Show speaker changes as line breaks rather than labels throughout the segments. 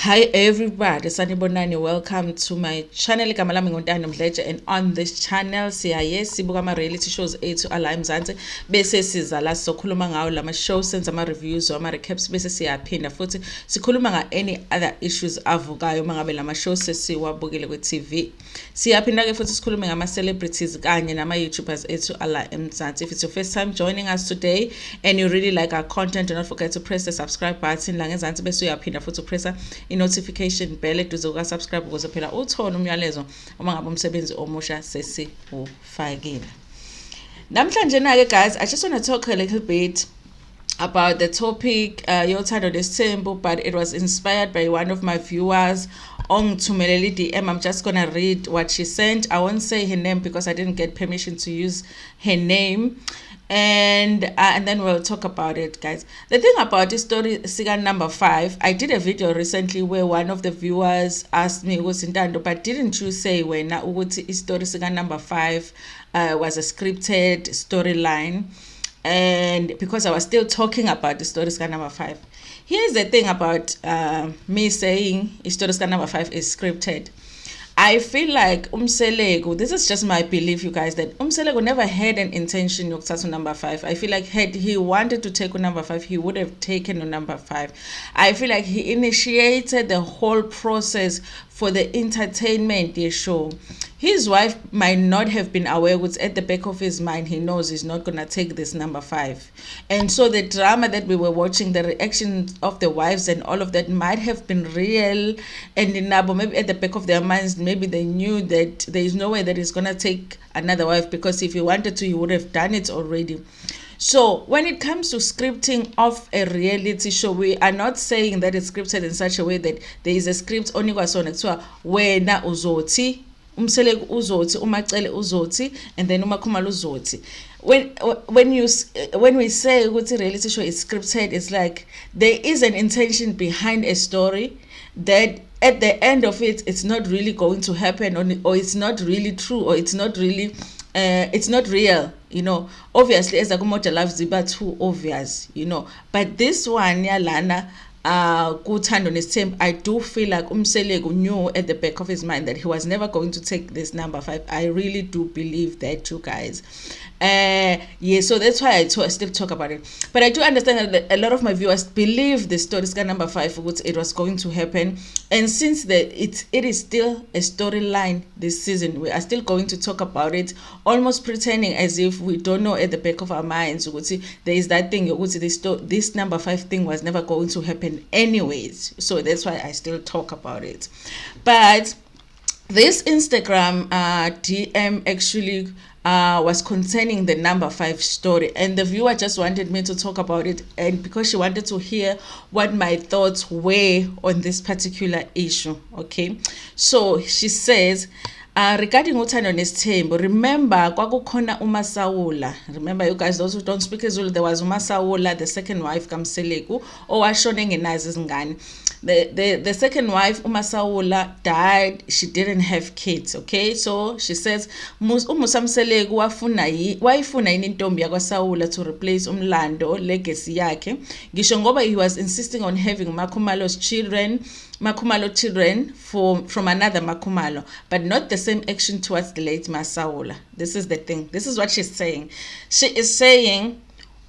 Hi everybody, sanibonani, welcome to my channel. Igama lami Ntando Mdletshe, and on this channel sibuka ama reality shows ethu ala eMzansi bese siza la sokhuluma ngawo lama shows, senza ama reviews ama recaps, bese siyaphinda futhi sikhuluma nga any other issues avukayo mangabe lama shows sesiwabukile ku TV. Siyaphinda ke futhi sikhulume ngama celebrities kanye nama YouTubers ethu ala eMzansi. If it's your first time joining us today and you really like our content, do not forget to press the subscribe button la ngezansi bese uyaphinda futhi pressa i-notification bell eduze uka-subscribe ukuze phela uthole umyalezo uma ngabe umsebenzi omusha sesiwufakile. Namhlanje na-ke guys, I just want to talk a little bit about the topic Uthando Nesthembu, but it was inspired by one of my viewers on Tumeleli DM. I'm just gonna read what she sent. I won't say her name because I didn't get permission to use her name. And then we'll talk about it, guys. The thing about this story siga number 5, I did a video recently where one of the viewers asked me what's Ntando, but didn't you say when story siga number 5 was a scripted storyline? And because I was still talking about the story siga number 5, here's the thing about me saying story siga number 5 is scripted. I feel like Umselego, this is just my belief, you guys, that Umselego never had an intention of taking number 5. I feel like had he wanted to take on number 5, he would have taken on number 5. I feel like he initiated the whole process for the entertainment show. His wife might not have been aware, what's at the back of his mind, he knows he's not going to take this number 5. And so the drama that we were watching, the reaction of the wives and all of that might have been real. And maybe at the back of their minds, maybe they knew that there is no way that he's going to take another wife, because if he wanted to, he would have done it already. So when it comes to scripting of a reality show, we are not saying that it's scripted in such a way that there is a script only wena uzoti, umseleko uzoti, umacele uzoti, and then umakhumalo uzoti. When we say what a reality show is scripted, it's like there is an intention behind a story that at the end of it, it's not really going to happen, or it's not really true, or it's not really it's not real, you know. Obviously, as a kumoja loves ziba too obvious, you know. But this one, Yalana, Uthando Nesthembu, I do feel like Umselego knew at the back of his mind that he was never going to take this number 5. I really do believe that, you guys. Yeah, so that's why I still talk about it. But I do understand that a lot of my viewers believe the story is number 5, which it was going to happen. And since it is still a storyline this season, we are still going to talk about it, almost pretending as if we don't know at the back of our minds. There is that thing, this number 5 thing was never going to happen anyways. So that's why I still talk about it. But this Instagram DM actually was concerning the number 5 story, and the viewer just wanted me to talk about it, and because she wanted to hear what my thoughts were on this particular issue. Okay, so she says, regarding Uthando Nesthembu, remember kwakukhona uMaSaula. Remember, you guys, those who don't speak Zulu, there was uMaSaula, the second wife kaMseleko, owashone ngenazi izingane. The second wife, uMaSaula, died. She didn't have kids. Okay, so she says umusamseleko wayifuna yini intombi yakwaSaula to replace umlando, legacy yakhe, ngisho ngoba he was insisting on having Makhumalo children from another Makhumalo, but not the same action towards the late MaSaula. This is the thing. This is what she's saying. She is saying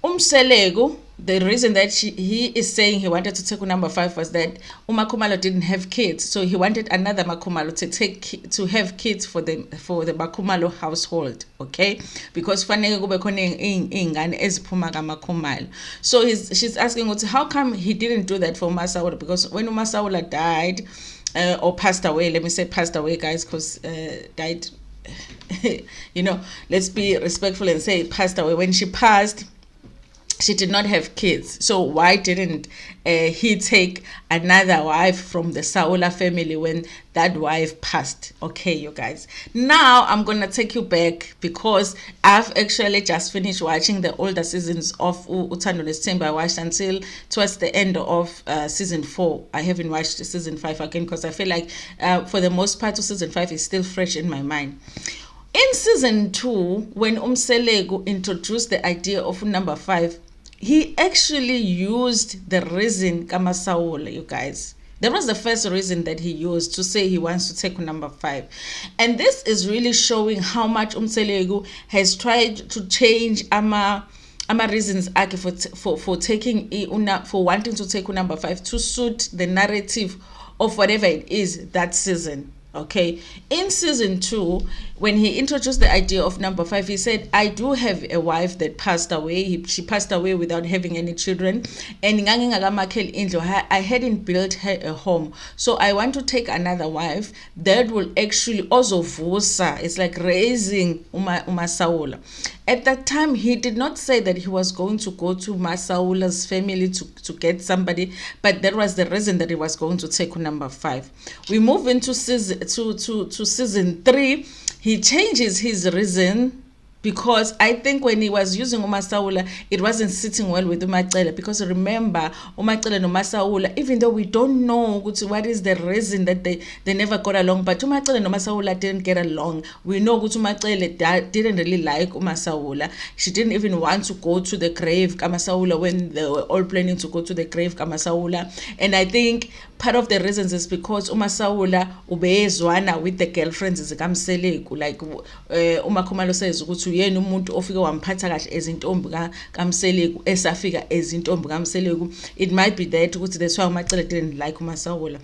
Umseleko, the reason that he is saying he wanted to take number 5 was that Makhumalo didn't have kids, so he wanted another Makhumalo to have kids for the Makhumalo household. Okay, because fanele kube khona ingane eziphuma kaMakhumalo. So she's asking, how come he didn't do that for MaSaula? Because when MaSaula died, or passed away, let me say passed away, guys, because died, you know, let's be respectful and say passed away. When she passed, she did not have kids. So why didn't he take another wife from the Saula family when that wife passed? Okay, you guys. Now I'm going to take you back, because I've actually just finished watching the older seasons of Uthando Nesthembu. I watched until towards the end of season 4. I haven't watched season 5 again, because I feel like for the most part season 5 is still fresh in my mind. In season 2, when Umseleko introduced the idea of number 5, he actually used the reason kaMaSaula, you guys. That was the first reason that he used to say he wants to take number 5. And this is really showing how much Mdletshe has tried to change ama reasons for taking for wanting to take number 5 to suit the narrative of whatever it is that season. Okay, in season 2, when he introduced the idea of number 5, he said, I do have a wife that passed away. She passed away without having any children, and I hadn't built her a home, so I want to take another wife that will actually also vusa. It's like raising MaSaula. At that time, he did not say that he was going to go to MaSaula's family to get somebody, but that was the reason that he was going to take number 5. We move into season 3. He changes his reason, because I think when he was using MaSaula, it wasn't sitting well with Mdletshe, because remember, Mdletshe and MaSaula, even though we don't know what is the reason that they never got along, but Mdletshe and MaSaula didn't get along. We know Mdletshe didn't really like MaSaula. She didn't even want to go to the grave MaSaula when they were all planning to go to the grave MaSaula. And I think part of the reasons is because MaSaula ubezwana with the girlfriends zikaMseleku, like Makhumalo says ukuthi yena umuntu ofika wamphatha kahle ezintombi kaMseleku esafika ezintombi kaMseleku. It might be that ukuthi that's why Mdletshe didn't like MaSaula.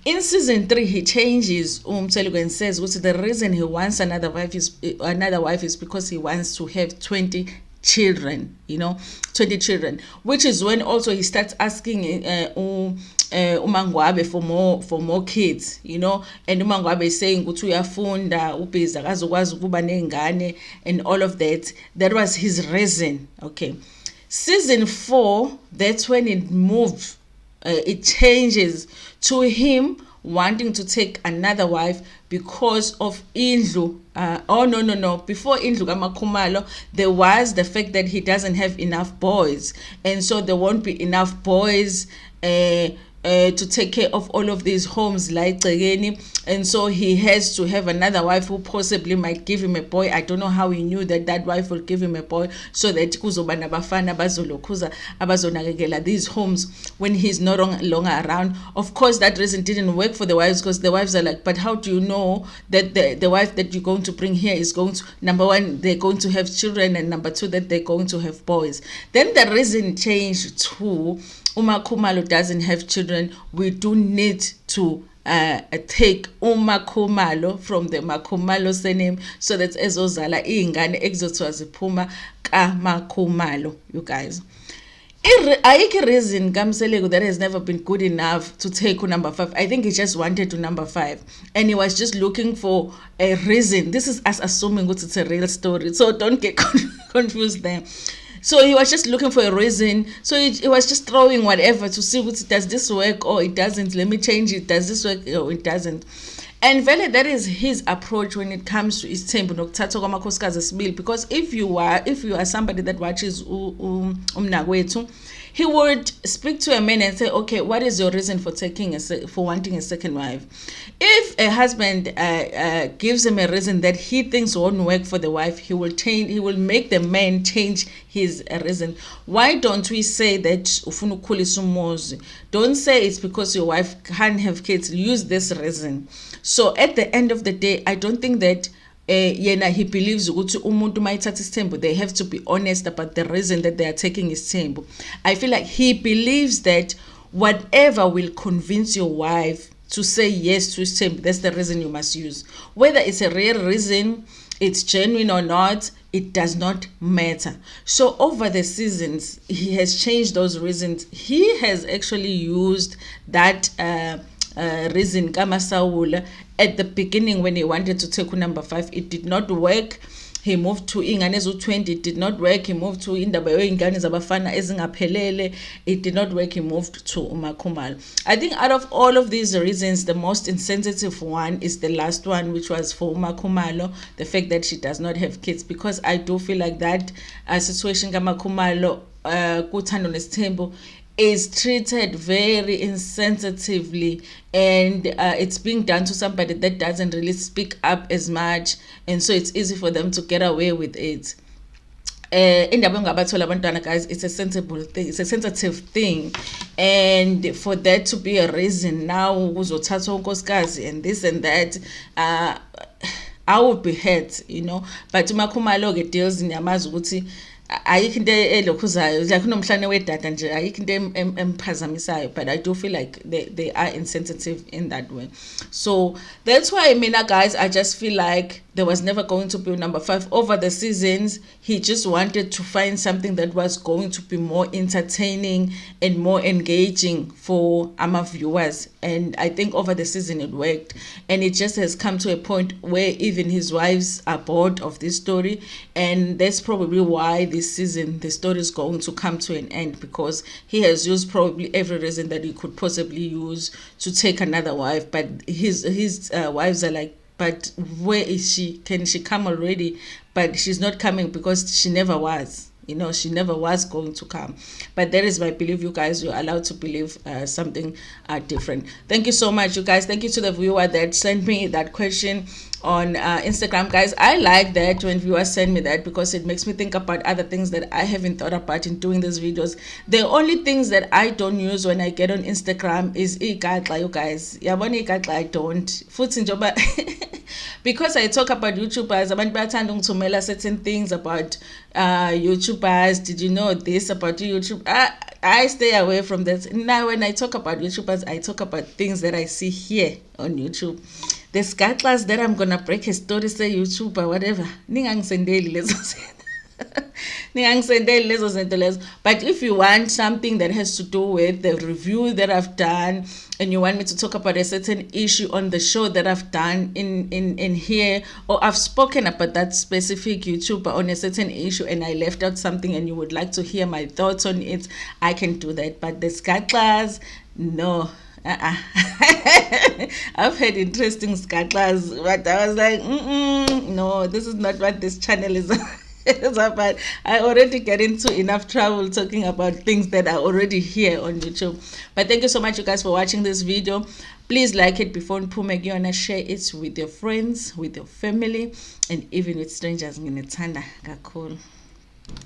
In season 3, he changes Mdletshe and says ukuthi the reason he wants another wife is because he wants to have 20 children, 20 children, which is when also he starts asking umangwabe for more kids, and umangwabe is saying ukuthi uyafunda ubhizi akazokwazi ukuba nengane and all of that. That was his reason. Okay, season 4, that's when it moved, it changes to him wanting to take another wife because of Indlu. No. Before Indlu Makhumalo, there was the fact that he doesn't have enough boys, and so there won't be enough boys to take care of all of these homes like Tsegeni, and so he has to have another wife who possibly might give him a boy. I don't know how he knew that wife will give him a boy, so that kuzoba nabafana bazolokhuza abazonakekela these homes when he's no longer around. Of course, that reason didn't work for the wives, because the wives are like, but how do you know that the wife that you're going to bring here is going to, number one, they're going to have children, and number two, that they're going to have boys. Then the reason changed to Makhumalo doesn't have children. We do need to take Makhumalo from the Makhumalo surname, so that ezozala ingane ekuzothiwa ziphuma kaMakhumalo. You guys, ayikho reason kaMseleku that has never been good enough to take number 5. I think he just wanted to number 5, and he was just looking for a reason. This is us assuming it's a real story, so don't get confused there. So he was just looking for a reason. So he was just throwing whatever to see does this work or it doesn't. Let me change it. Does this work or it doesn't? And really, that is his approach when it comes to Ntando nokuthathwa kwamakhosikazi esibili. Because if you are somebody that watches umnakwethu, he would speak to a man and say, okay, what is your reason for wanting a second wife? If a husband gives him a reason that he thinks won't work for the wife, he will make the man change his reason. Why don't we say that ufuna ukukhulisa umuzi? Don't say it's because your wife can't have kids. Use this reason. So at the end of the day, I don't think that he believes ukuthi umuntu mayithatha isithembu, they have to be honest about the reason that they are taking isithembu. I feel like he believes that whatever will convince your wife to say yes to isithembu, that's the reason you must use. Whether it's a real reason, it's genuine or not, it does not matter. So over the seasons, he has changed those reasons. He has actually used that reason MaSaula at the beginning when he wanted to take number 5. It did not work. He moved to ingane 20. It did not work. He moved to indaba ingane zabafana ezingaphelele. It did not work. He moved to Makhumalo. I think out of all of these reasons, the most insensitive one is the last one, which was for Makhumalo, the fact that she does not have kids, because I do feel like that situation Makhumalo Uthando Nesthembu is treated very insensitively, and it's being done to somebody that doesn't really speak up as much, and so it's easy for them to get away with it. indaba engabathola abantwana, guys, it's a sensible thing, it's a sensitive thing, and for that to be a reason now kuzothathwa unkosikazi and this and that, I would be hurt, you know. But Makhumalo ke deals niyamazi ukuthi ayikho into elokhuzayo, like unomhlane wedata nje, ayikho into emphazamisayo, but I do feel like they are insensitive in that way. So that's why, mina, guys, I just feel like there was never going to be number 5 over the seasons. He just wanted to find something that was going to be more entertaining and more engaging for our viewers, and I think over the season it worked, and it just has come to a point where even his wives are bored of this story, and that's probably why this season the story is going to come to an end, because he has used probably every reason that he could possibly use to take another wife. But his wives are like, but where is she? Can she come already? But she's not coming because she never was. You know, she never was going to come. But that is my belief, you guys. You're allowed to believe something different. Thank you so much, you guys. Thank you to the viewer that sent me that question on Instagram, guys. I like that when viewers send me that, because it makes me think about other things that I haven't thought about in doing these videos. The only things that I don't use when I get on Instagram is igatla, you guys. Yabona igatla, I don't. Futhi njoba because I talk about YouTubers, abantu bayathanda ungithumela certain things about YouTubers. Did you know this about YouTube? I stay away from that. Now when I talk about YouTubers, I talk about things that I see here on YouTube. The scatlas that I'm gonna break a story, say YouTube or whatever. But if you want something that has to do with the review that I've done, and you want me to talk about a certain issue on the show that I've done in here, or I've spoken about that specific YouTuber on a certain issue and I left out something and you would like to hear my thoughts on it, I can do that. But the scatlas, no. I've had interesting scatlas, but I was like, no, this is not what this channel is. But I already get into enough trouble talking about things that are already here on YouTube. But thank you so much, you guys, for watching this video. Please like it before and share it with your friends, with your family, and even with strangers. Ntando, cool.